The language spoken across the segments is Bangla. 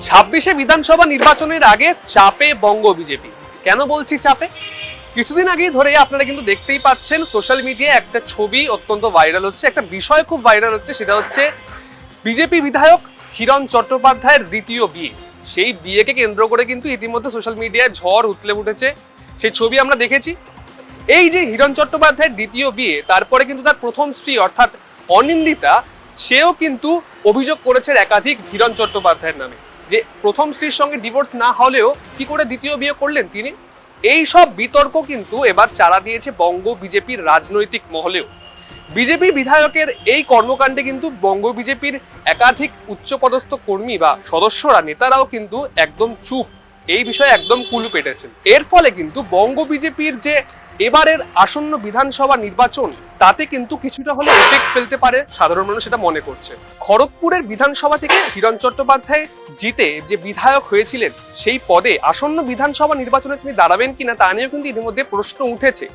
26 বিধানসভা নির্বাচনের আগে চাপে বঙ্গ বিজেপি। কেন বলছি চাপে? কিছুদিন আগে ধরে আপনারা কিন্তু দেখতেই পাচ্ছেন সোশ্যাল মিডিয়ায় একটা ছবি অত্যন্ত ভাইরাল হচ্ছে, একটা বিষয় খুব ভাইরাল হচ্ছে, সেটা হচ্ছে বিজেপি বিধায়ক হিরণ চট্টোপাধ্যায়ের দ্বিতীয় বিয়ে। সেই বিয়েকে কেন্দ্র করে কিন্তু ইতিমধ্যে সোশ্যাল মিডিয়ায় ঝড় উতলে উঠেছে, সেই ছবি আমরা দেখেছি। এই যে হিরণ চট্টোপাধ্যায়ের দ্বিতীয় বিয়ে, তারপরে কিন্তু তার প্রথম স্ত্রী অর্থাৎ অনিন্দিতা, সেও কিন্তু অভিযোগ করেছে একাধিক হিরণ চট্টোপাধ্যায়ের নামে, যে প্রথম স্ত্রীর সঙ্গে ডিভোর্স না হলেও কি করে দ্বিতীয় বিয়ে করলেন তিনি। এই সব বিতর্ক কিন্তু এবার চাড়া দিয়েছে বঙ্গ বিজেপির রাজনৈতিক মহলেও। বিজেপি বিধায়কের এই কর্মকাণ্ডে কিন্তু বঙ্গ বিজেপির একাধিক উচ্চপদস্থ কর্মী বা সদস্যরা, নেতারাও কিন্তু একদম চুপ, এই বিষয়ে একদম কুলু পেটেছেন। এর ফলে কিন্তু বঙ্গ বিজেপির যে এবারের আসন্ন বিধানসভা নির্বাচন, তাতে কিন্তু কিছুটা হলে এফেক্ট ফেলতে পারে সাধারণ মানুষ, সেটা মনে করছে। খড়গপুরের বিধানসভা থেকে হিরণ চট্টোপাধ্যায় জিতে যে বিধায়ক হয়েছিলেন, সেই পদে আসন্ন বিধানসভা নির্বাচনে তিনি দাঁড়াবেন কিনা তা নিয়েও কিন্তু ইতিমধ্যে প্রশ্ন উঠেছে।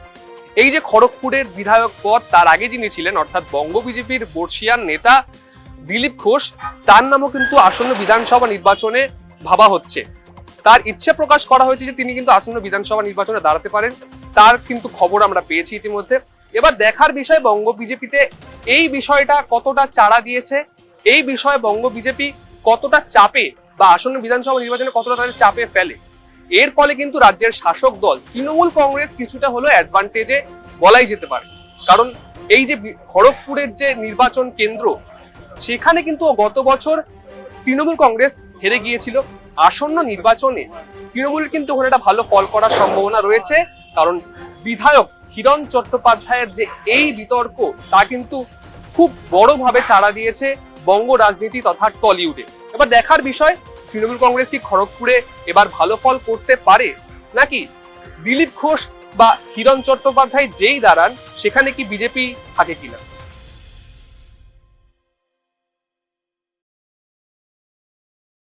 এই যে খড়গপুরের বিধায়ক পদ, তার আগে যিনি ছিলেন অর্থাৎ বঙ্গ বিজেপির বর্ষিয়ান নেতা দিলীপ ঘোষ, তার নামও কিন্তু আসন্ন বিধানসভা নির্বাচনে ভাবা হচ্ছে। তার ইচ্ছে প্রকাশ করা হয়েছে যে তিনি কিন্তু আসন্ন বিধানসভা নির্বাচনে দাঁড়াতে পারেন, তার কিন্তু খবর আমরা পেয়েছি ইতিমধ্যে। এবার দেখার বিষয় বঙ্গ বিজেপিতে এই বিষয়টা কতটা চাড়া দিয়েছে, এই বিষয়ে বঙ্গ বিজেপি কতটা চাপে বা আসন্ন বিধানসভা নির্বাচনে কতটা তাদের চাপে ফেলে। এর ফলে কিন্তু রাজ্যের শাসক দল তৃণমূল কংগ্রেস কিছুটা হলো অ্যাডভান্টেজে বলাই যেতে পারে। কারণ এই যে খড়গপুরের যে নির্বাচন কেন্দ্র, সেখানে কিন্তু গত বছর তৃণমূল কংগ্রেস হেরে গিয়েছিল। আসন্ন নির্বাচনে তৃণমূল কিন্তু ওখানে একটা ভালো ফল করার সম্ভাবনা রয়েছে, কারণ বিধায়ক হিরণ চট্টোপাধ্যায়ের যে এই বিতর্ক, তা কিন্তু খুব বড়ভাবে চাড়া দিয়েছে বঙ্গ রাজনীতি তথা টলিউডে। এবার দেখার বিষয়, তৃণমূল কংগ্রেস কি খড়গপুরে এবার ভালো ফল করতে পারে, নাকি দিলীপ ঘোষ বা হিরণ চট্টোপাধ্যায় যেই দাঁড়ান সেখানে কি বিজেপি থাকে কিনা।